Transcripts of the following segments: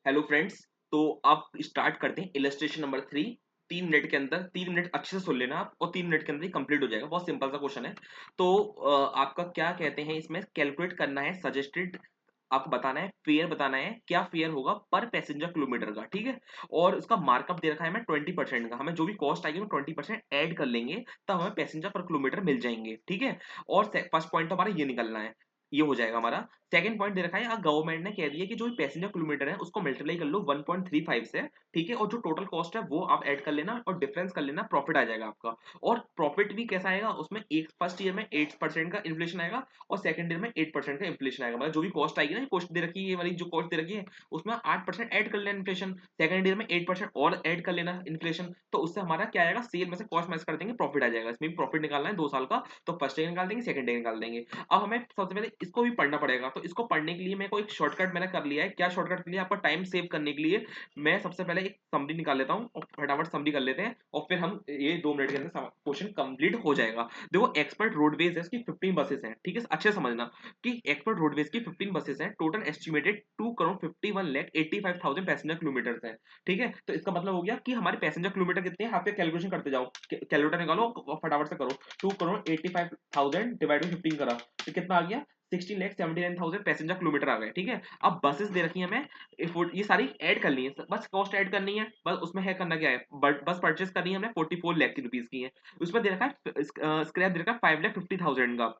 Hello friends. तो अब start करते हैं इलस्ट्रेशन नंबर 3। 3 मिनट के अंदर, 3 मिनट अच्छे से सुन लेना आप और 3 मिनट के अंदर ही कंप्लीट हो जाएगा। बहुत सिंपल सा क्वेश्चन है। तो आपका क्या कहते हैं, इसमें कैलकुलेट करना है सजेस्टेड, आपको बताना है फेयर, बताना है क्या फेयर होगा पर पैसेंजर किलोमीटर का। ठीक है। और उसका मार्कअप दे रखा है हमें 20% का। हमें जो भी कॉस्ट आएगी वो 20% ऐड कर लेंगे, तब हमें पैसेंजर पर किलोमीटर मिल जाएंगे। ठीक है। और फर्स्ट पॉइंट तो हमारा ये निकलना है, ये हो जाएगा हमारा। सेकंड पॉइंट दे रखा है, गवर्नमेंट ने कह दिया कि जो भी पैसेंजर किलोमीटर है उसको मल्टीप्लाई कर लो 1.35 से। ठीक है। और जो टोटल कॉस्ट है वो आप ऐड कर लेना और डिफरेंस कर लेना, प्रॉफिट आ जाएगा आपका। और प्रॉफिट भी कैसा आएगा, उसमें एक फर्स्ट ईयर में 8% का इन्फ्लेशन आएगा और सेकंड ईयर में 8% का इन्फ्लेशन आएगा। मतलब जो भी कॉस्ट आएगी ना, कॉस्ट दे रखी है, ये वाली जो कॉस्ट दे रखी है उसमें 8% ऐड कर लेना इन्फ्लेशन, सेकंड ईयर में 8% और ऐड कर लेना इन्फ्लेशन। तो उससे हमारा क्या आएगा, सेल में से कॉस्ट माइनस कर देंगे, प्रॉफिट आ जाएगा। इसमें भी प्रॉफिट निकालना है 2 साल का, तो फर्स्ट ईयर निकाल देंगे, सेकंड ईयर निकाल देंगे। अब हमें सबसे पहले इसको भी पढ़ना पड़ेगा। तो इसको पढ़ने के लिए मैं कोई शॉर्टकट मैंने कर लिया है। क्या शॉर्टकट के लिए, आपका टाइम सेव करने के लिए मैं सबसे पहले एक समरी निकाल लेता हूँ और फटाफट समरी कर लेते हैं और फिर हम ये 2 मिनट के अंदर क्वेश्चन कंप्लीट हो जाएगा। देखो, एक्सपर्ट रोडवेज है, इसकी 15 बसेस हैं। ठीक है, अच्छे से समझना कि एक्सपर्ट रोडवेज की 15 बसेस हैं। टोटल एस्टिमेटेड 2,51,85,000 पैसेंजर किलोमीटर है। ठीक है। तो इसका मतलब हो गया कि हमारे पैसेंजर किलोमीटर कितने हैं, आप कैलकुलेशन करते जाओ, कैलकुलेटर निकालो और फटाफट से करो। 2,85,000 डिवाइड बाई 15 करा तो कितना आ गया, 16,79,000 पैसेंजर किलोमीटर आ गए। ठीक है। अब बसेस दे रखी है हमें, ये सारी ऐड करनी है, बस कॉस्ट ऐड करनी है। बस उसमें है करना क्या है, बस परचेस करनी है हमने 44 लाख की रुपीज की है। उसमें दे रखा है स्क्रैप दे रखा है 5,50,000 का।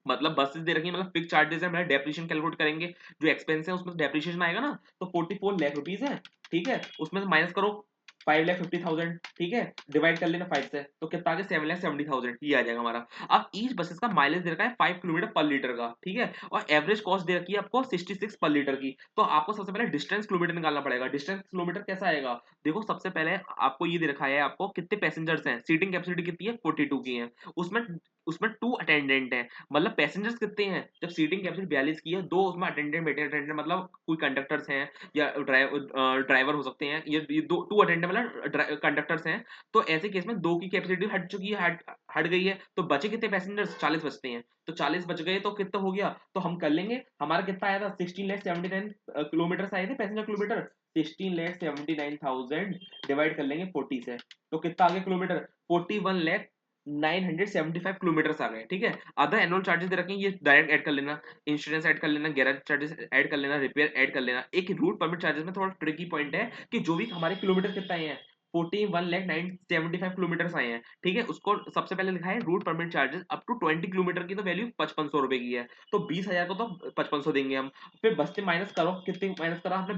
मतलब बसेस दे रखी है, मतलब फिक्स चार्जेस है, मतलब डेप्रिसिएशन कैलकुलेट करेंगे, जो एक्सपेंस है उसमें डेप्रिसिएशन आएगा ना, तो 44 लाख रुपीज है। ठीक है। उसमें से माइनस करो 5,50,000। ठीक है। डिवाइड कर लेना 5 से, तो कितना आ गया, 7,70,000। ये आ जाएगा हमारा। अब ईच बसेस का माइलेज दे रखा है 5 किलोमीटर पर लीटर का। ठीक है। और एवरेज कॉस्ट दे रखी है आपको 66 पर लीटर की। तो आपको सबसे पहले डिस्टेंस किलोमीटर निकालना पड़ेगा। डिस्टेंस किलोमीटर कैसा आएगा, देखो सबसे पहले आपको ये दे रखा है, आपको कितने पैसेंजर्स हैं, सीटिंग कैपेसिटी कितनी है, 42 की है। उसमें उसमें 2 अटेंडेंट है। मतलब पैसेंजर्स कितने हैं, जब सीटिंग कैपेसिटी 42 की है, 2 उसमें अटेंडेंट बैठे, अटेंडेंट मतलब कोई कंडक्टर्स हैं या ड्राइवर हो सकते हैं, ये दो 2 अटेंडेंट मतलब कंडक्टर्स हैं। तो ऐसे केस में 2 की कैपेसिटी हट चुकी है, हट गई है, तो बचे कितने पैसेंजर्स, 40 बचते हैं। तो 40 बच गए तो कितना हो गया, तो हम कर लेंगे। हमारा कितना आया था, 16,79 किलोमीटर आए थे पैसेंजर किलोमीटर। 16,79,000 डिवाइड कर लेंगे 40 से, तो कितना आ गया किलोमीटर, 41,975 किलोमीटर आ गए। ठीक है। अदर एनुअल चार्जेस दे रखे हैं, ये डायरेक्ट ऐड कर लेना, इंश्योरेंस ऐड कर लेना, गैराज चार्जेस ऐड कर लेना, रिपेयर ऐड कर लेना। एक रूट परमिट चार्जेस में थोड़ा ट्रिकी पॉइंट है कि जो भी हमारे किलोमीटर कितना आए हैं, 41,975 किलोमीटर आए हैं। ठीक है। उसको सबसे पहले लिखा है route permit charges up to 20 kilometre की, तो वैल्यू 5500 रुपए की है। तो 20,000 को तो 5500 देंगे हम। फिर बचते माइनस करो, कितने माइनस करा आपने,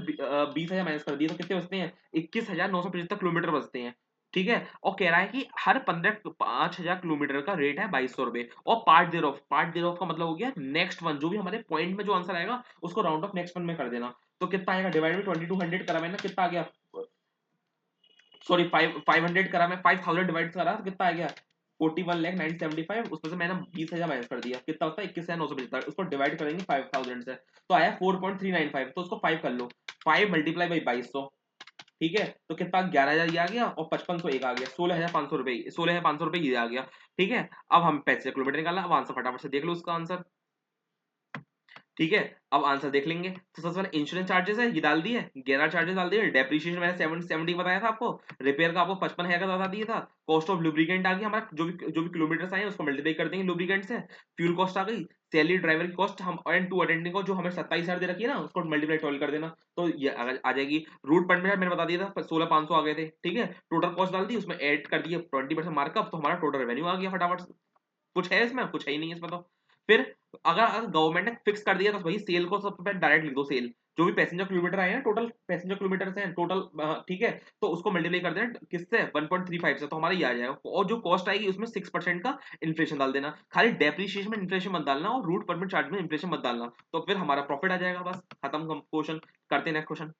20,000 माइनस कर दिए तो कितने बचते हैं, 21,975 किलोमीटर बचते हैं। ठीक है। और कह रहा है कि हर 5,000 किलोमीटर का रेट है 2,200 रुपए। और पार्ट देर ऑफ का मतलब हो गया नेक्स्ट वन, जो भी हमारे पॉइंट में जो आंसर आएगा उसको राउंड ऑफ नेक्स्ट वन में कर देना। तो कितना आएगा, डिवाइड में 2200 करा मैंने, कितना आ गया, सॉरी 500 करा मैं, 5,000 डिवाइड करा तो कितना आ गया, 41,975। उसमें से मैंने 20,000 माइनस कर दिया, कितना होता है 21,975। उसको डिवाइड करेंगे 5,000 से, तो आया 4.395। तो उसको 5 कर लो, 5 मल्टीप्लाई बाई 2200। ठीक है। तो कितना, 11,000 ये आ गया और 5500 एक आ गया, 16,500 रुपए, 16,500 रुपए ये आ गया। ठीक है। अब हम पैसे किलोमीटर निकालना, अब आंसर फटाफट से देख लो उसका आंसर। ठीक है। अब आंसर देख लेंगे। तो सबसे पहले इंश्योरेंस चार्जेस है, ये डाल दिए, 11 चार्जेस डाल दिए, डेप्रिसिएशन मैंने 70 बताया था आपको, रिपेयर का आपको 55,000 का बता दिया था। कॉस्ट ऑफ लुब्रिकेंट आ गया हमारा, जो भी किलोमीटर आए उसको मल्टीप्लाई कर देंगे लुब्रिकेंट से। फ्यूल कॉस्ट आ गई, सैलरी ड्राइवर की कॉस्ट हम एंड 2 अटेंडिंग को जो हमें 27,000 दे रखी है ना, उसको मल्टीप्लाई 12 कर देना, तो ये आ जाएगी। रूट परमिट मैंने बता दिया था 16,500 आ गए थे। ठीक है। टोटल कॉस्ट डाल दी, उसमें ऐड कर दिए 20% मार्कअप, तो हमारा टोटल रेवेन्यू आ गया फटाफट से। कुछ है इसमें, कुछ है ही नहीं इसमें तो। फिर अगर गवर्नमेंट ने फिक्स कर दिया तो भाई सेल को सबसे पहले डायरेक्ट लिख दो, सेल जो भी पैसेंजर किलोमीटर आए हैं, टोटल पैसेंजर किलोमीटर हैं टोटल। ठीक है। तो उसको मल्टीप्लाई कर देना किससे, 1.35 से, तो हमारा ये आ जाएगा। और जो कॉस्ट आएगी उसमें 6% का इन्फ्लेशन डाल देना, खाली डेप्रिसिएशन में इन्फ्लेशन मत डालना और रूट परमिट चार्ज में इन्फ्लेशन मत डालना, तो फिर हमारा प्रॉफिट आ जाएगा। बस खत्म क्वेश्चन। करते हैं नेक्स्ट क्वेश्चन।